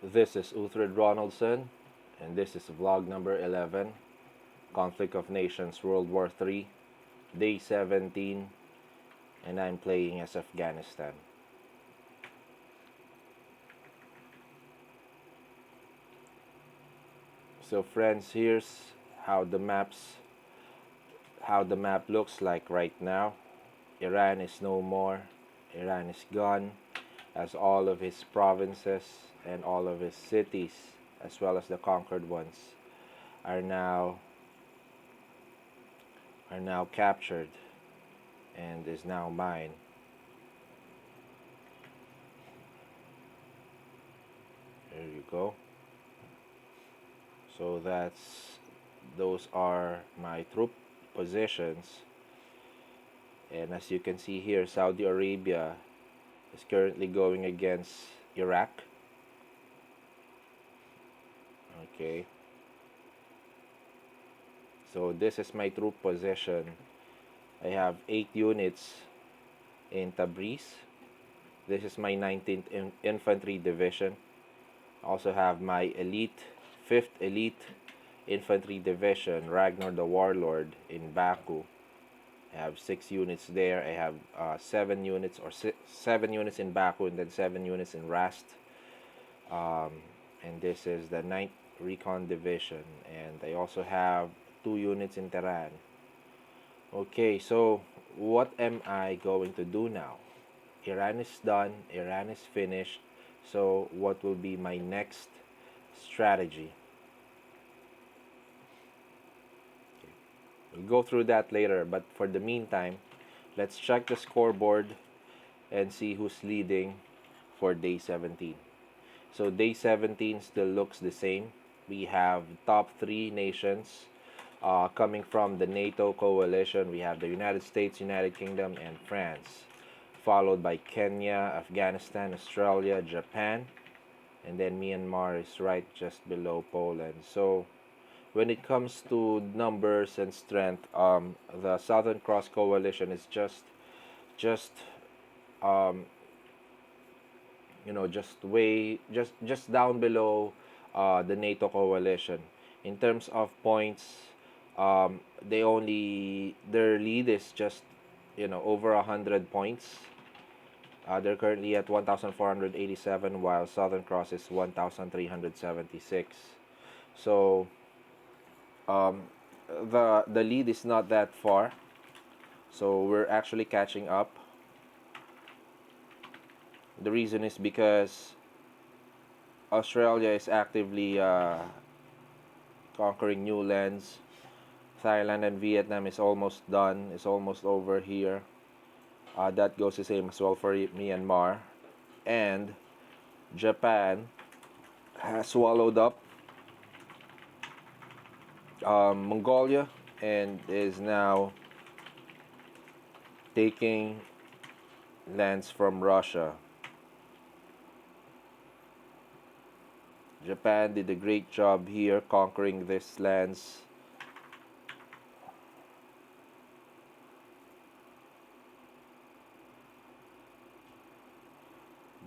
This is Uthred Ronaldson, and this is vlog number 11, Conflict of Nations World War III, Day 17, and I'm playing as Afghanistan. So friends, here's how the map looks like right now. Iran is no more. Iran is gone, as all of his provinces and all of his cities, as well as the conquered ones, are now captured and is now mine. There you go. So those are my troop positions, and as you can see here, Saudi Arabia is currently going against Iraq. Okay, so this is my troop position. I have 8 units in Tabriz. This is my 19th Infantry Division. I also have my 5th Elite Infantry Division, Ragnar the Warlord, in Baku. I have 6 units there. I have 7 units in Baku, and then 7 units in Rast. And this is the 9th Recon Division, and I also have 2 units in Tehran. Okay, so what am I going to do now? Iran is done, Iran is finished, so what will be my next strategy? Okay. We'll go through that later, but for the meantime, let's check the scoreboard and see who's leading for day 17. So day 17 still looks the same. We have top 3 nations coming from the NATO coalition. We have the United States, United Kingdom, and France, followed by Kenya, Afghanistan, Australia, Japan, and then Myanmar is right just below Poland. So when it comes to numbers and strength, the Southern Cross coalition is just um, just down below the NATO coalition. In terms of points, their lead is just over 100 points. They're currently at 1,487, while Southern Cross is 1,376. So the lead is not that far. So we're actually catching up. The reason is because Australia is actively conquering new lands. Thailand and Vietnam is almost done. It's almost over here. That goes the same as well for Myanmar. And Japan has swallowed up Mongolia and is now taking lands from Russia. Japan did a great job here conquering these lands.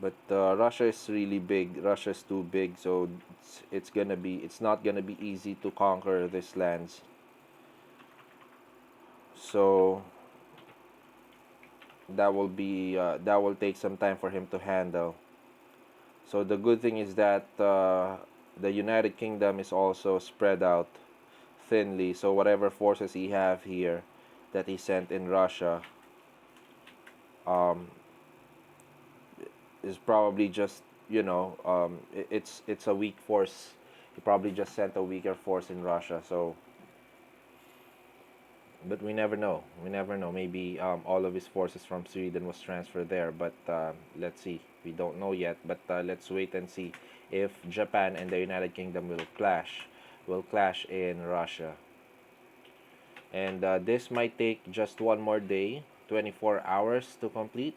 But Russia is really big. Russia is too big, so it's not gonna be easy to conquer these lands. So that will take some time for him to handle. So the good thing is that the United Kingdom is also spread out thinly. So whatever forces he have here that he sent in Russia is probably just it's a weak force. He probably just sent a weaker force in Russia. So, but we never know. We never know. Maybe all of his forces from Sweden was transferred there. But let's see. We don't know yet. But let's wait and see if Japan and the United Kingdom will clash. Will clash in Russia. And this might take just one more day, 24 hours to complete.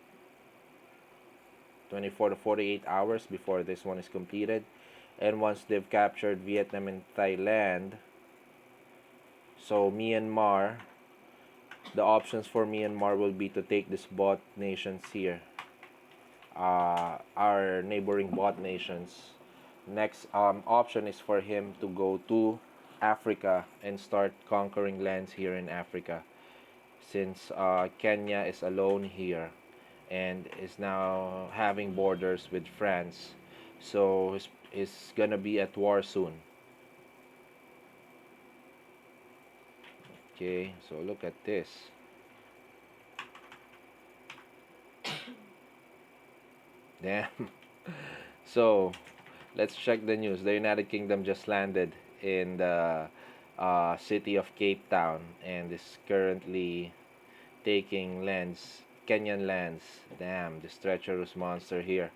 24 to 48 hours before this one is completed. And once they've captured Vietnam and Thailand, so Myanmar, the options for Myanmar will be to take these bot nations here, our neighboring bot nations, Next option is for him to go to Africa and start conquering lands here in Africa, since Kenya is alone here and is now having borders with France. So he's gonna be at war soon. Okay, so look at this. Damn. So let's check the news. The United Kingdom just landed in the city of Cape Town and is currently taking lands, Kenyan lands. Damn, this treacherous monster here.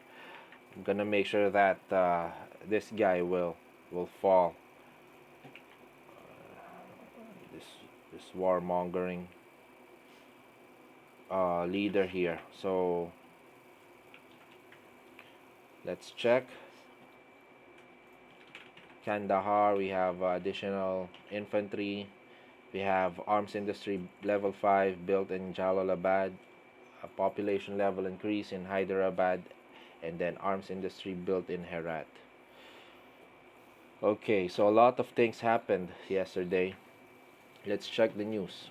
I'm gonna make sure that this guy will fall. This warmongering leader here. So let's check. Kandahar, we have additional infantry. We have arms industry level 5 built in Jalalabad, a population level increase in Hyderabad, and then arms industry built in Herat. Okay, so a lot of things happened yesterday. Let's check the news.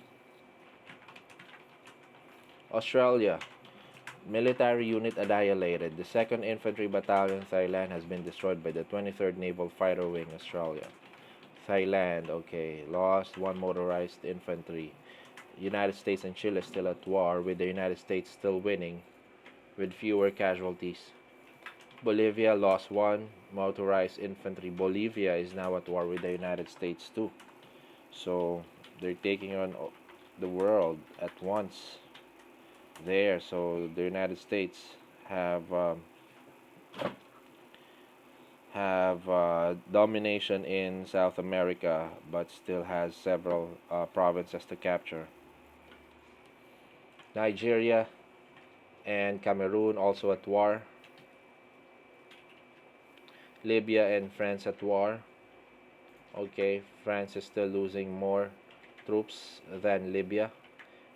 Australia, military unit annihilated. The 2nd Infantry Battalion, Thailand, has been destroyed by the 23rd Naval Fighter Wing, Australia. Thailand, okay, lost 1 motorized infantry. United States and Chile still at war, with the United States still winning with fewer casualties. Bolivia lost 1 motorized infantry. Bolivia is now at war with the United States too. So they're taking on the world at once there. So the United States have domination in South America, but still has several provinces to capture. Nigeria and Cameroon also at war. Libya and France at war. Okay, France is still losing more troops than Libya.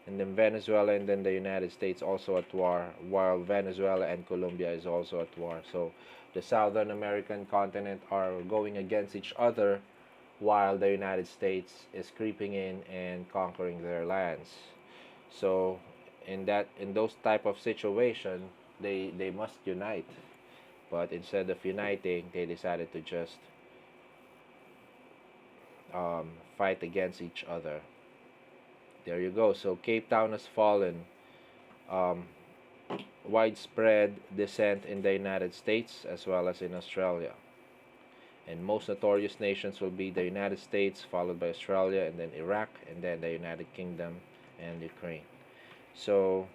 And then Venezuela and then the United States also at war, while Venezuela and Colombia is also at war. So the Southern American continent are going against each other, while the United States is creeping in and conquering their lands. So in those type of situation, they must unite. But instead of uniting, they decided to just fight against each other. There you go. So Cape Town has fallen. Um, Widespread dissent in the United States as well as in Australia. And most notorious nations will be the United States, followed by Australia, and then Iraq, and then the United Kingdom and Ukraine. So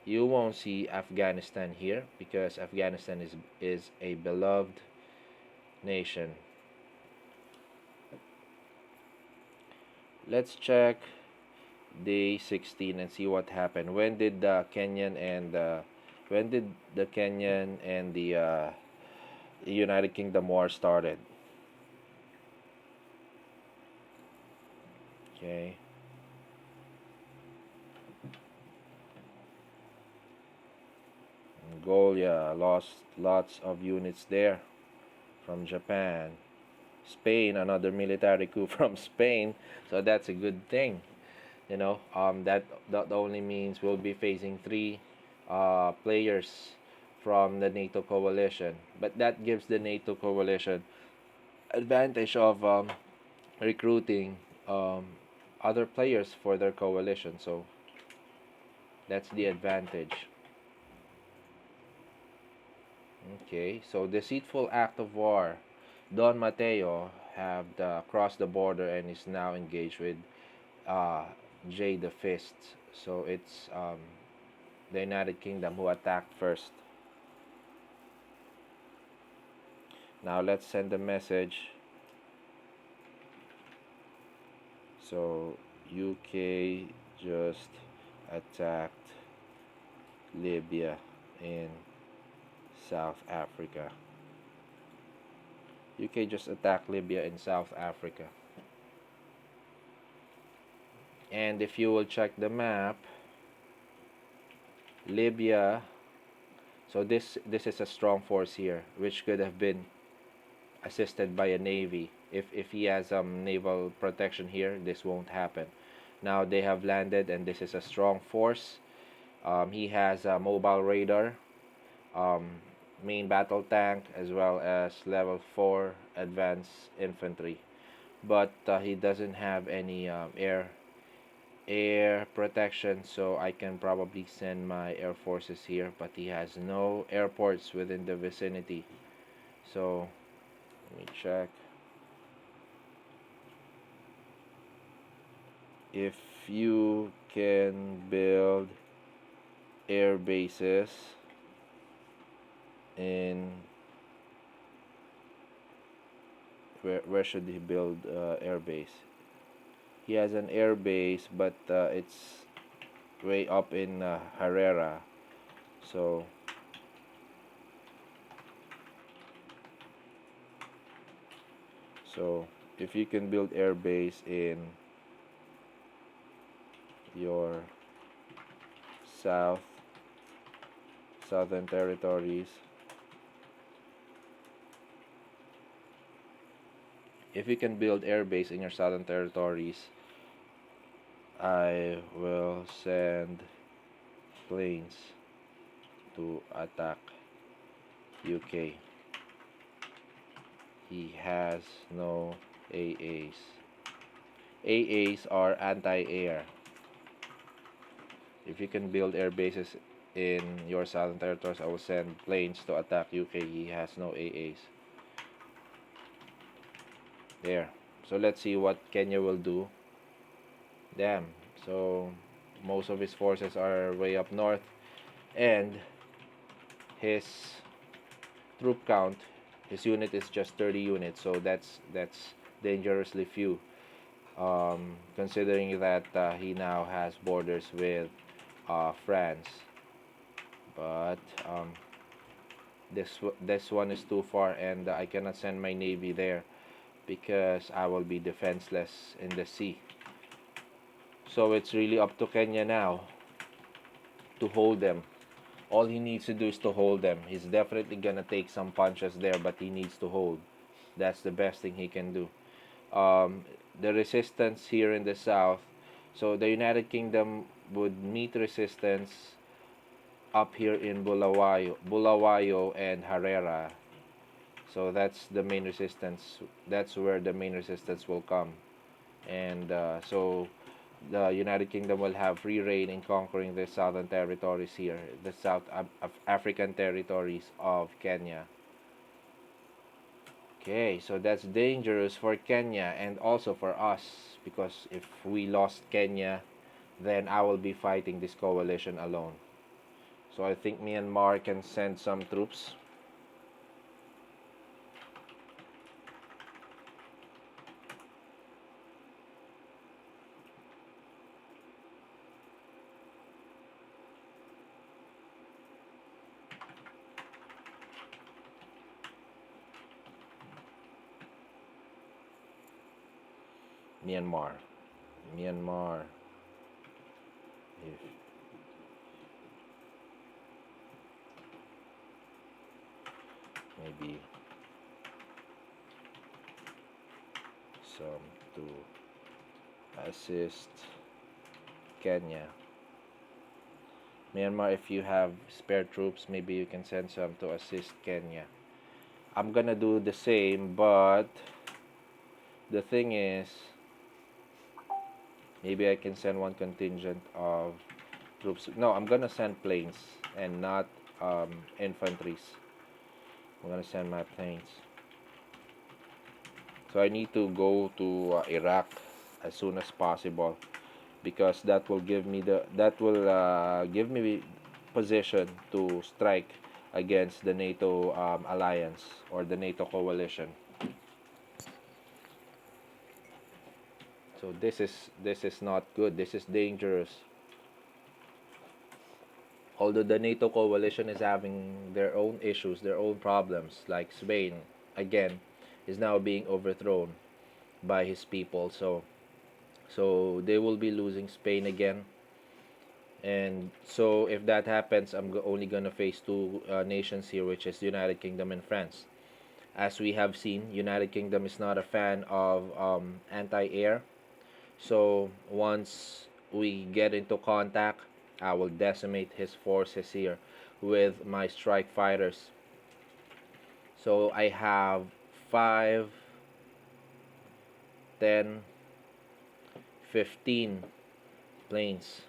you won't see Afghanistan here because Afghanistan is a beloved nation. Let's check day 16 and see what happened. When did the Kenyan and the United Kingdom war started? Okay. Mongolia lost lots of units there from Japan. Spain, another military coup from Spain, so that's a good thing. That only means we'll be facing 3 players from the NATO coalition, but that gives the NATO coalition advantage of recruiting other players for their coalition. So that's the advantage. Okay, so deceitful act of war. Don Mateo have crossed the border and is now engaged with uh, Jay the Fist. So it's the United Kingdom who attacked first. Now let's send a message. So UK just attacked Libya in South Africa. UK just attacked Libya in South Africa. And if you will check the map, Libya, so this is a strong force here, which could have been assisted by a navy. If he has naval protection here, this won't happen. Now they have landed, and this is a strong force. He has a mobile radar, um, main battle tank, as well as level 4 advanced infantry. But he doesn't have any air protection, so I can probably send my air forces here, but he has no airports within the vicinity. So let me check if you can build air bases in where should he build air base. He has an air base, but it's way up in Herrera. So so if you can build air base in your south southern territories, if you can build air base in your southern territories, I will send planes to attack UK. He has no AAs. AAs are anti-air. If you can build air bases in your southern territories, I will send planes to attack UK. He has no AAs. There. So let's see what Kenya will do. Damn. So most of his forces are way up north, and his troop count, his unit is just 30 units. So that's dangerously few. Considering that he now has borders with France. But this one is too far, and I cannot send my navy there because I will be defenseless in the sea. So it's really up to Kenya now to hold them. All he needs to do is to hold them. He's definitely gonna take some punches there, but he needs to hold. That's the best thing he can do. The resistance here in the south, so the United Kingdom would meet resistance up here in Bulawayo and Herrera. So that's the main resistance. That's where the main resistance will come. And so the United Kingdom will have free reign in conquering the southern territories here, the South African territories of Kenya. Okay, so that's dangerous for Kenya and also for us, because if we lost Kenya, then I will be fighting this coalition alone. So I think Myanmar can send some troops. Myanmar. Myanmar. If maybe some to assist Kenya. Myanmar, if you have spare troops, maybe you can send some to assist Kenya. I'm gonna do the same, but the thing is, maybe I can send one contingent of troops. No, I'm gonna send planes and not infantries. I'm gonna send my planes. So I need to go to Iraq as soon as possible, because that will give me position to strike against the NATO alliance or the NATO coalition. So this is not good. This is dangerous. Although the NATO coalition is having their own issues, their own problems, like Spain again is now being overthrown by his people. So they will be losing Spain again. And so if that happens, I'm only gonna face two nations here, which is United Kingdom and France. As we have seen, United Kingdom is not a fan of anti-air. So once we get into contact, I will decimate his forces here with my strike fighters. So I have 5, 10, 15 planes.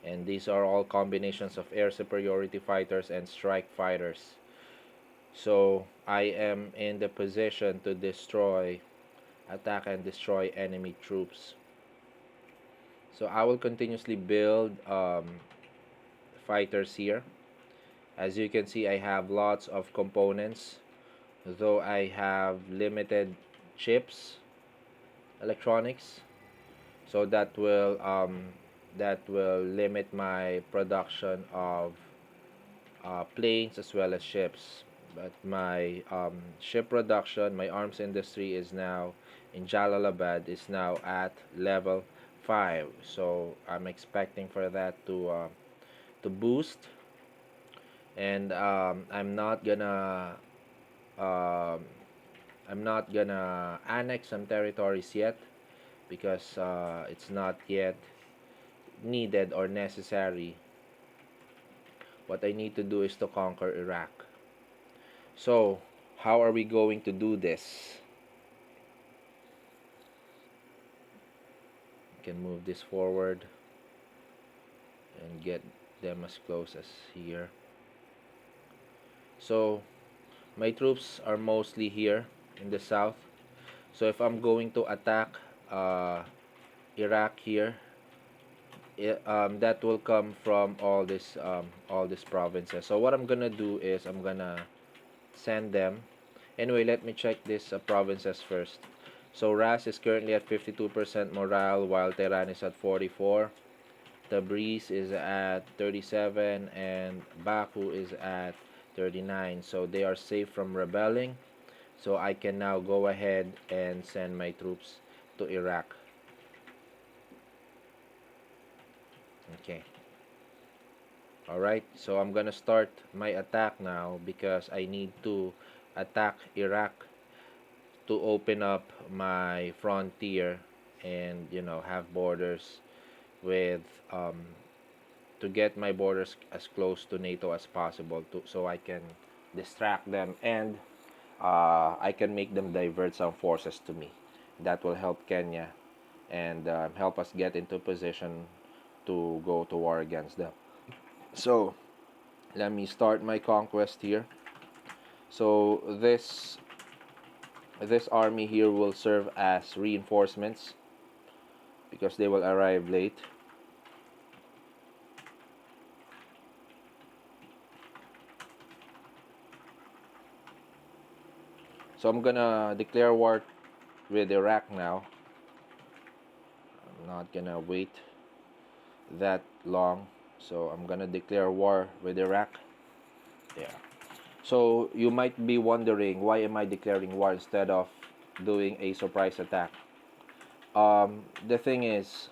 And these are all combinations of air superiority fighters and strike fighters. So I am in the position to attack and destroy enemy troops. So I will continuously build fighters here. As you can see, I have lots of components, though I have limited chips, electronics. So that will limit my production of planes as well as ships. But my ship production, my arms industry is now in Jalalabad is now at level 5. So I'm expecting for that to boost, and um, I'm not gonna annex some territories yet because it's not yet needed or necessary. What I need to do is to conquer Iraq. So, how are we going to do this? We can move this forward and get them as close as here. So, my troops are mostly here in the south. So, if I'm going to attack Iraq here, that will come from all these provinces. So, what I'm gonna do is I'm gonna send them. Anyway, let me check these provinces first. So Ras is currently at 52% morale, while Tehran is at 44. Tabriz is at 37, and Baku is at 39. So they are safe from rebelling. So I can now go ahead and send my troops to Iraq. Okay. Alright, so I'm gonna start my attack now because I need to attack Iraq to open up my frontier and have borders with to get my borders as close to NATO as possible so I can distract them, and I can make them divert some forces to me. That will help Kenya and help us get into position to go to war against them. So let me start my conquest here. So this army here will serve as reinforcements because they will arrive late. So I'm gonna declare war with Iraq now. I'm not gonna wait that long. So I'm gonna declare war with Iraq. Yeah. So you might be wondering, why am I declaring war instead of doing a surprise attack? The thing is,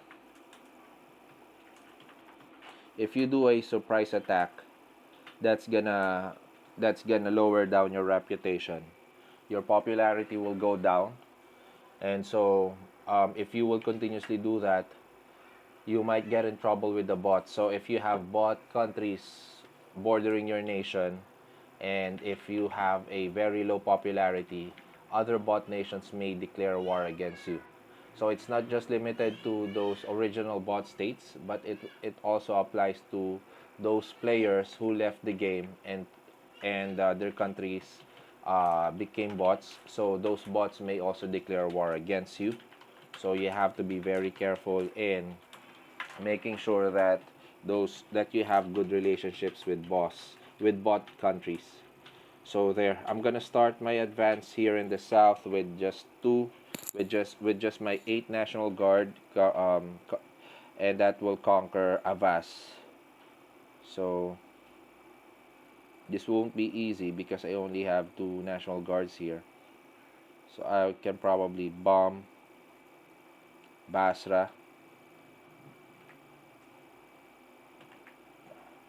if you do a surprise attack, that's gonna that's gonna lower down your reputation. Your popularity will go down, and so if you will continuously do that, you might get in trouble with the bots. So if you have bot countries bordering your nation, and if you have a very low popularity, other bot nations may declare war against you. So it's not just limited to those original bot states, but it also applies to those players who left the game and their countries became bots. So those bots may also declare war against you. So you have to be very careful in making sure that you have good relationships with bot countries. So there, I'm gonna start my advance here in the south with just my 8 National Guard, and that will conquer Avas. So this won't be easy because I only have 2 National Guards here. So I can probably bomb Basra,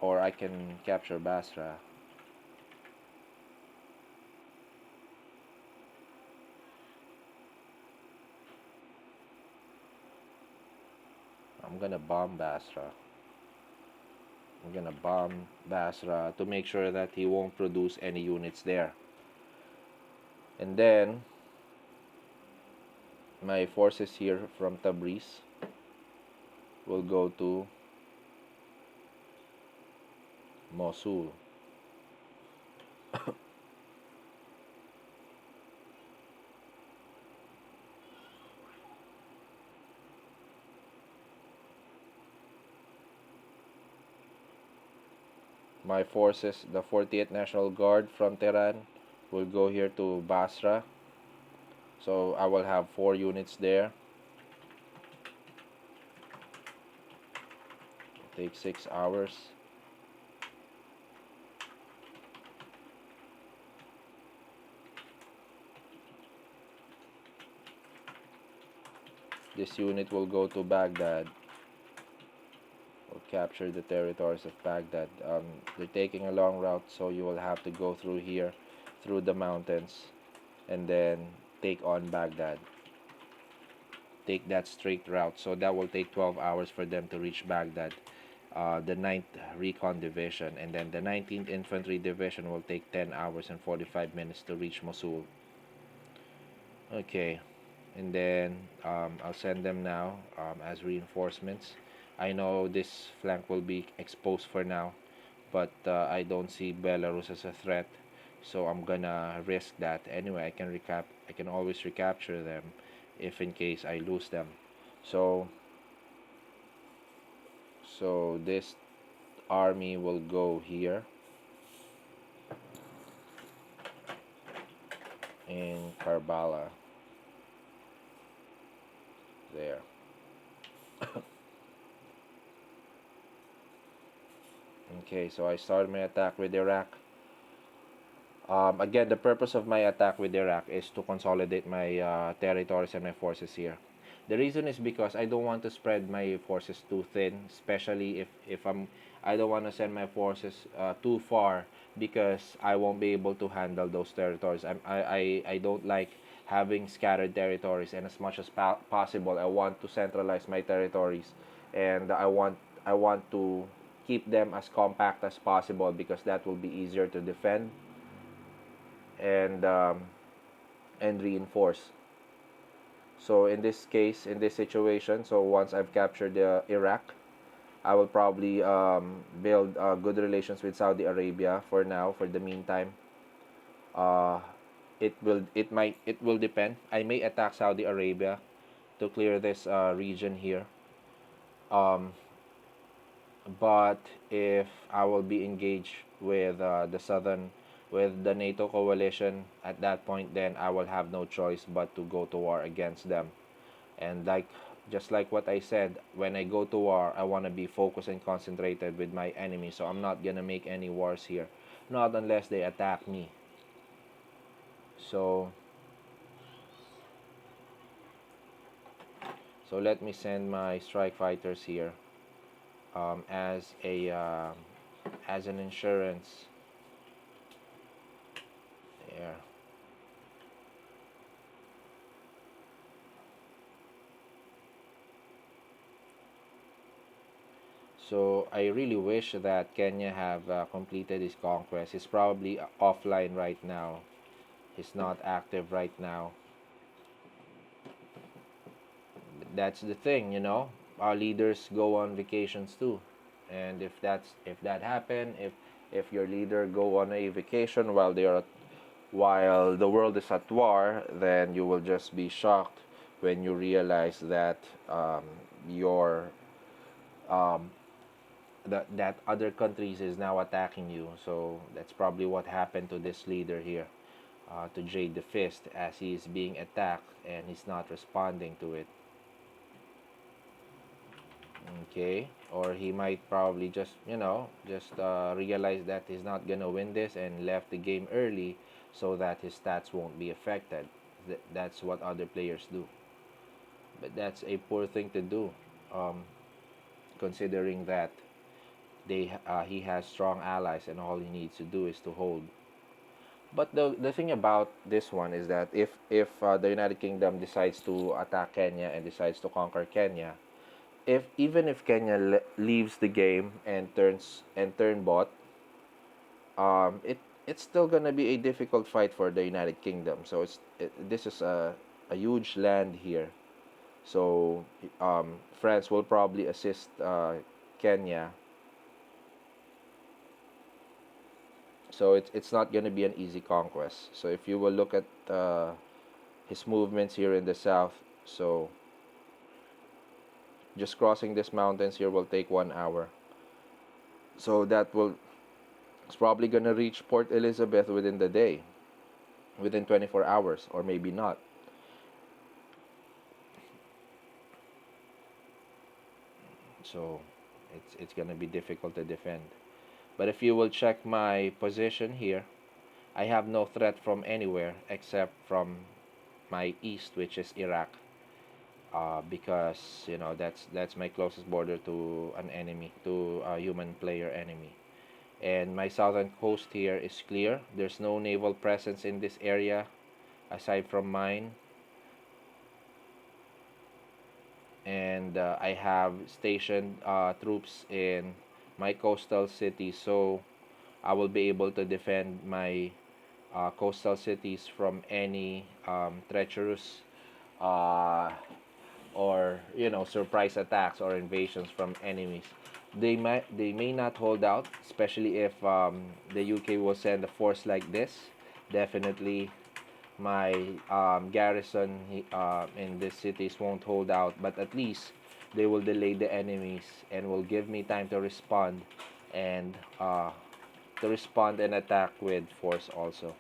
or I can capture Basra. I'm gonna bomb Basra. I'm gonna bomb Basra to make sure that he won't produce any units there. And then my forces here from Tabriz will go to Mosul. My forces, the 48th National Guard from Tehran, will go here to Basra. So I will have 4 units there. Take 6 hours. This unit will go to Baghdad. Will capture the territories of Baghdad. They're taking a long route, so you will have to go through here, through the mountains, and then take on Baghdad. Take that straight route. So that will take 12 hours for them to reach Baghdad. The 9th Recon Division, and then the 19th Infantry Division will take 10 hours and 45 minutes to reach Mosul. Okay, and then I'll send them now as reinforcements. I know this flank will be exposed for now, but I don't see Belarus as a threat, so I'm gonna risk that. Anyway, I can always recapture them if in case I lose them. So this army will go here in Karbala. There. Okay, so I started my attack with Iraq. Again, the purpose of my attack with Iraq is to consolidate my territories and my forces here. The reason is because I don't want to spread my forces too thin, especially if I don't want to send my forces too far because I won't be able to handle those territories. I don't like having scattered territories, and as much as possible, I want to centralize my territories, and I want to keep them as compact as possible because that will be easier to defend and reinforce. So in this case, in this situation, so once I've captured Iraq, I will probably build good relations with Saudi Arabia for now. For the meantime, uh, it will depend. I may attack Saudi Arabia to clear this region here. Um, but if I will be engaged with with the NATO coalition at that point, then I will have no choice but to go to war against them. And just like what I said, when I go to war, I want to be focused and concentrated with my enemy. So I'm not gonna make any wars here, not unless they attack me. So let me send my strike fighters here as an insurance. There. So I really wish that Kenya have completed his conquest. He's probably offline right now. He's not active right now. That's the thing, you know. Our leaders go on vacations too, and if that happen, if your leader go on a vacation while the world is at war, then you will just be shocked when you realize that your um, that other countries is now attacking you. So that's probably what happened to this leader here, to Jade the Fist, as he is being attacked and he's not responding to it. Okay, or he might probably just realize that he's not gonna win this and left the game early so that his stats won't be affected. That's what other players do, but that's a poor thing to do, um, considering that he has strong allies and all he needs to do is to hold. But the thing about this one is that if the United Kingdom decides to attack Kenya and decides to conquer Kenya, if even if Kenya leaves the game and turn bot, it's still gonna be a difficult fight for the United Kingdom. So this is a huge land here. So France will probably assist Kenya. So it's not gonna be an easy conquest. So if you will look at his movements here in the south, so just crossing these mountains here will take 1 hour. So that will it's probably gonna reach Port Elizabeth within the day, within 24 hours, or maybe not. So it's gonna be difficult to defend. But if you will check my position here, I have no threat from anywhere except from my east, which is Iraq, because that's my closest border to an enemy, to a human player enemy. And my southern coast here is clear. There's no naval presence in this area aside from mine. And I have stationed troops in my coastal cities, so I will be able to defend my coastal cities from any treacherous uh, or surprise attacks or invasions from enemies. They may not hold out, especially if the UK will send a force like this. Definitely, my garrison in these cities won't hold out, but at least they will delay the enemies and will give me time to respond and attack with force also.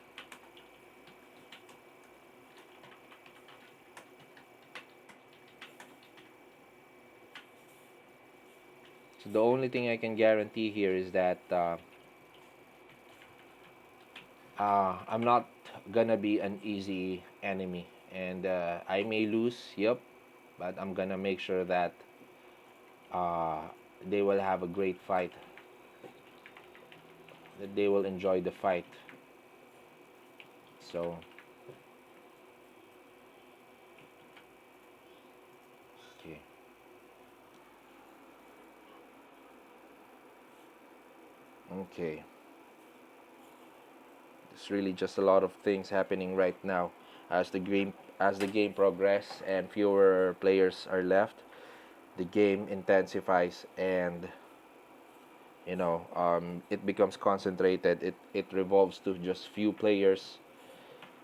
So the only thing I can guarantee here is that I'm not gonna be an easy enemy, and I may lose, yep, but I'm gonna make sure that uh, they will have a great fight, that they will enjoy the fight. So, okay, okay. It's really just a lot of things happening right now as the game progress and fewer players are left. The game intensifies and it becomes concentrated. It revolves to just few players,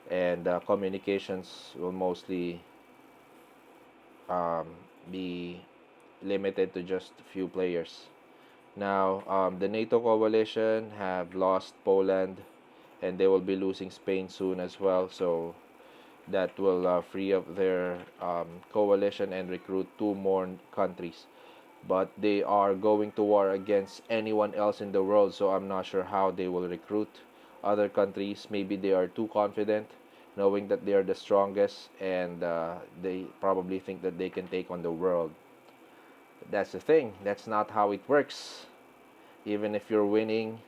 and communications will mostly um, be limited to just few players. Now, the NATO coalition have lost Poland, and they will be losing Spain soon as well. So that will free up their coalition and recruit two more countries. But they are going to war against anyone else in the world, so I'm not sure how they will recruit other countries. Maybe they are too confident, knowing that they are the strongest, and they probably think that they can take on the world. But that's the thing. That's not how it works. Even if you're winning,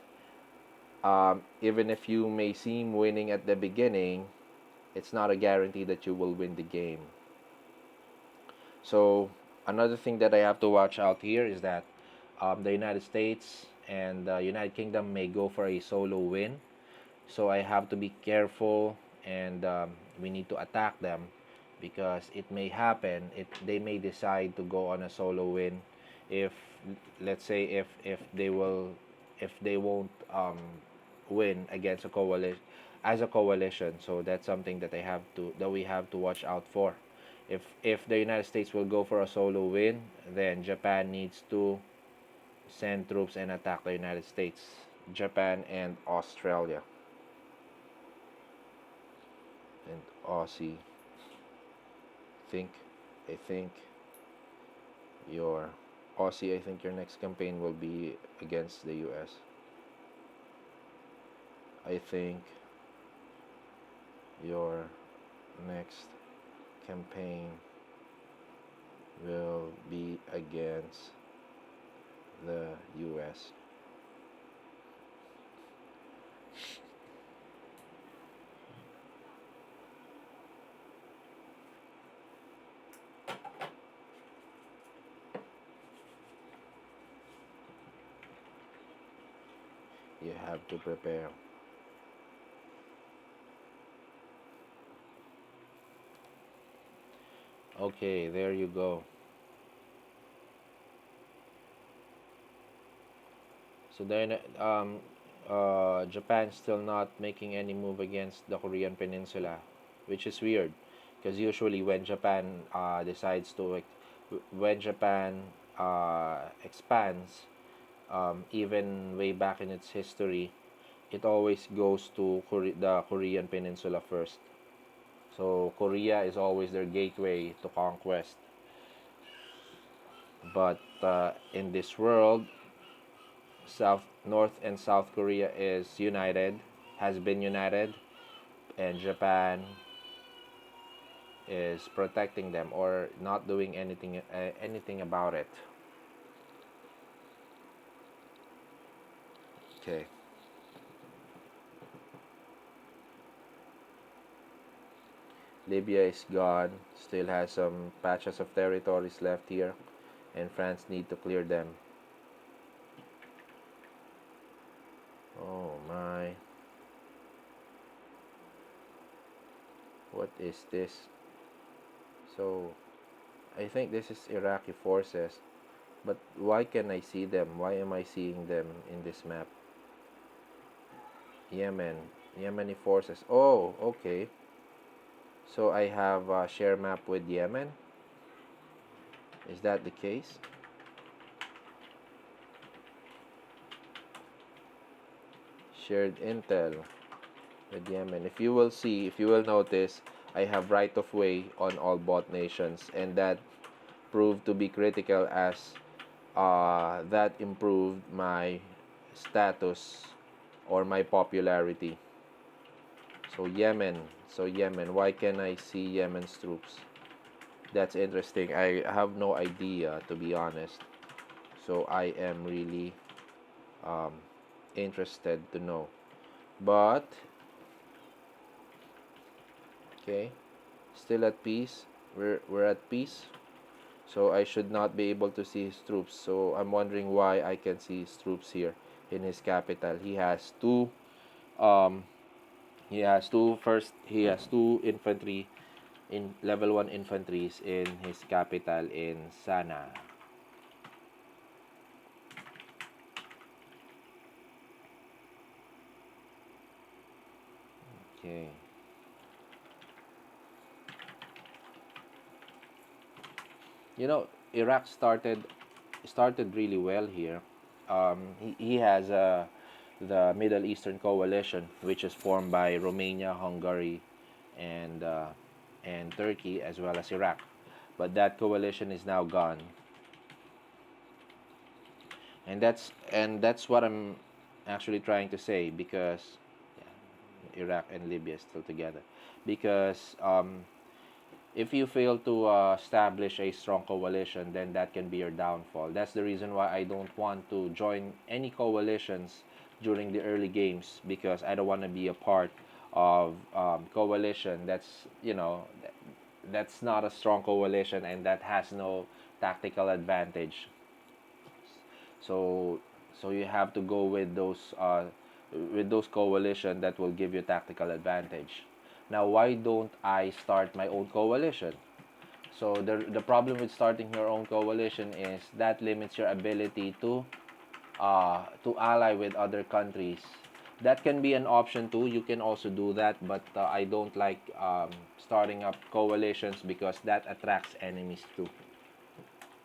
even if you may seem winning at the beginning, it's not a guarantee that you will win the game. So another thing that I have to watch out here is that the United States and the United Kingdom may go for a solo win. So I have to be careful, and we need to attack them because it may happen. They may decide to go on a solo win if, let's say, if they won't win against a coalition as a coalition. So that's something that we have to watch out for. If the United States will go for a solo win, then Japan needs to send troops and attack the United States, Japan and Australia, and Aussie. Think, I think your Aussie. I think your next campaign will be against the U.S. I think your next campaign will be against the U.S. You have to prepare. Okay, there you go. So then, Japan's still not making any move against the Korean Peninsula, which is weird, because usually when Japan decides to, when Japan expands, even way back in its history, it always goes to the Korean Peninsula first. So Korea is always their gateway to conquest. But in this world, North and South Korea is united, has been united, and Japan is protecting them or not doing anything about it. Okay. Libya is gone, still has some patches of territories left here, and France need to clear them. Oh my. What is this? So, I think this is Iraqi forces, but why can I see them? Why am I seeing them in this map? Yemen. Yemeni forces. Oh, okay. So I have a share map with Yemen. Is that the case? Shared intel with Yemen. If you will see, if you will notice, I have right of way on all bot nations, and that proved to be critical as that improved my status or my popularity. So Yemen. So Yemen. Why can I see Yemen's troops? That's interesting. I have no idea, to be honest. So I am really um, interested to know. But okay, still at peace. We're at peace. So I should not be able to see his troops. So I'm wondering why I can see his troops here in his capital. Um he has two infantry in level 1 infantries in his capital in Sana. Okay. You know, Iraq started really well here. He has the Middle Eastern Coalition, which is formed by Romania, Hungary, and uh, and Turkey, as well as Iraq. But that coalition is now gone, and that's what I'm actually trying to say, because yeah, Iraq and Libya is still together, because if you fail to establish a strong coalition, then that can be your downfall. That's the reason why I don't want to join any coalitions during the early games, because I don't want to be a part of coalition that's, that's not a strong coalition and that has no tactical advantage. So so you have to go with those coalition that will give you tactical advantage. Now, why don't I start my own coalition? So the problem with starting your own coalition is that limits your ability to ally with other countries. That can be an option too. You can also do that, but I don't like starting up coalitions because that attracts enemies too.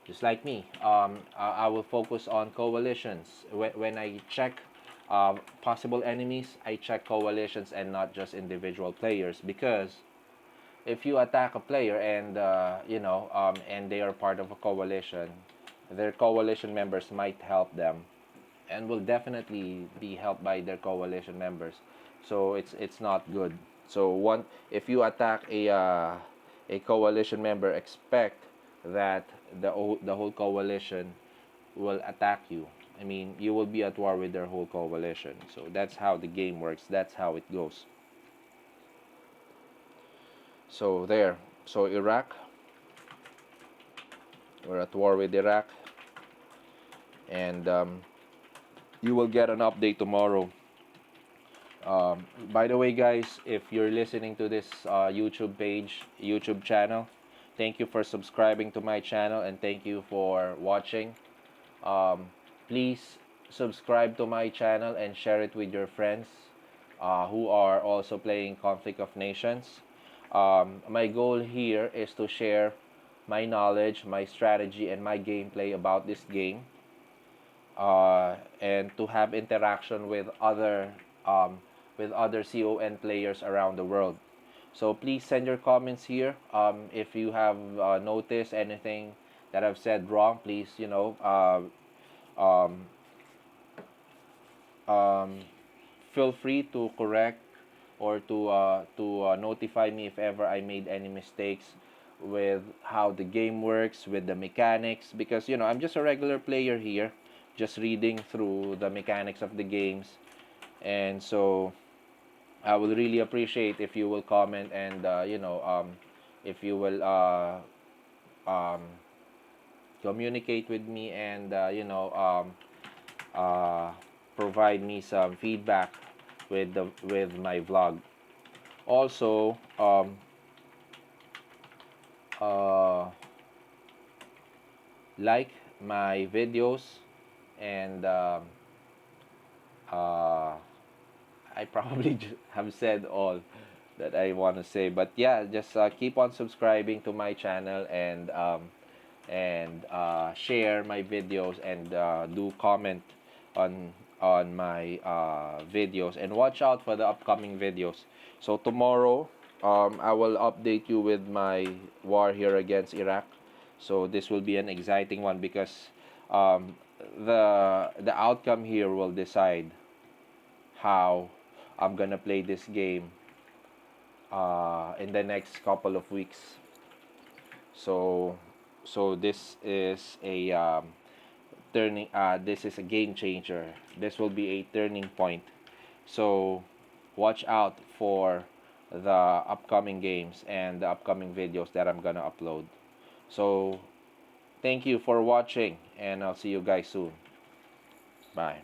Just like me, I will focus on coalitions. When I check possible enemies, I check coalitions and not just individual players, because if you attack a player and and they are part of a coalition, their coalition members might help them and will definitely be helped by their coalition members. So it's not good. So one if you attack a coalition member, expect that the whole coalition will attack you. I mean, you will be at war with their whole coalition. So that's how the game works. That's how it goes. So there. So Iraq, we're at war with Iraq, and you will get an update tomorrow By the way, guys, if you're listening to this YouTube channel, thank you for subscribing to my channel and thank you for watching. Um, Please subscribe to my channel and share it with your friends who are also playing Conflict of Nations. My goal here is to share my knowledge, my strategy, and my gameplay about this game, and to have interaction with other CON players around the world. So please send your comments here. If you have noticed anything that I've said wrong, please, um, um, feel free to correct or to notify me if ever I made any mistakes with how the game works, with the mechanics, because I'm just a regular player here, just reading through the mechanics of the games. And so I will really appreciate if you will comment and if you will um, communicate with me and uh, provide me some feedback with my vlog. Also, uh, like my videos and uh, I probably have said all that I want to say, but yeah, just keep on subscribing to my channel and share my videos and do comment on my videos and watch out for the upcoming videos. So tomorrow, I will update you with my war here against Iraq. So this will be an exciting one because um, the outcome here will decide how I'm gonna play this game in the next couple of weeks. So this is a turning. This is a game changer. This will be a turning point. So watch out for the upcoming games and the upcoming videos that I'm gonna upload. So thank you for watching, and I'll see you guys soon. Bye.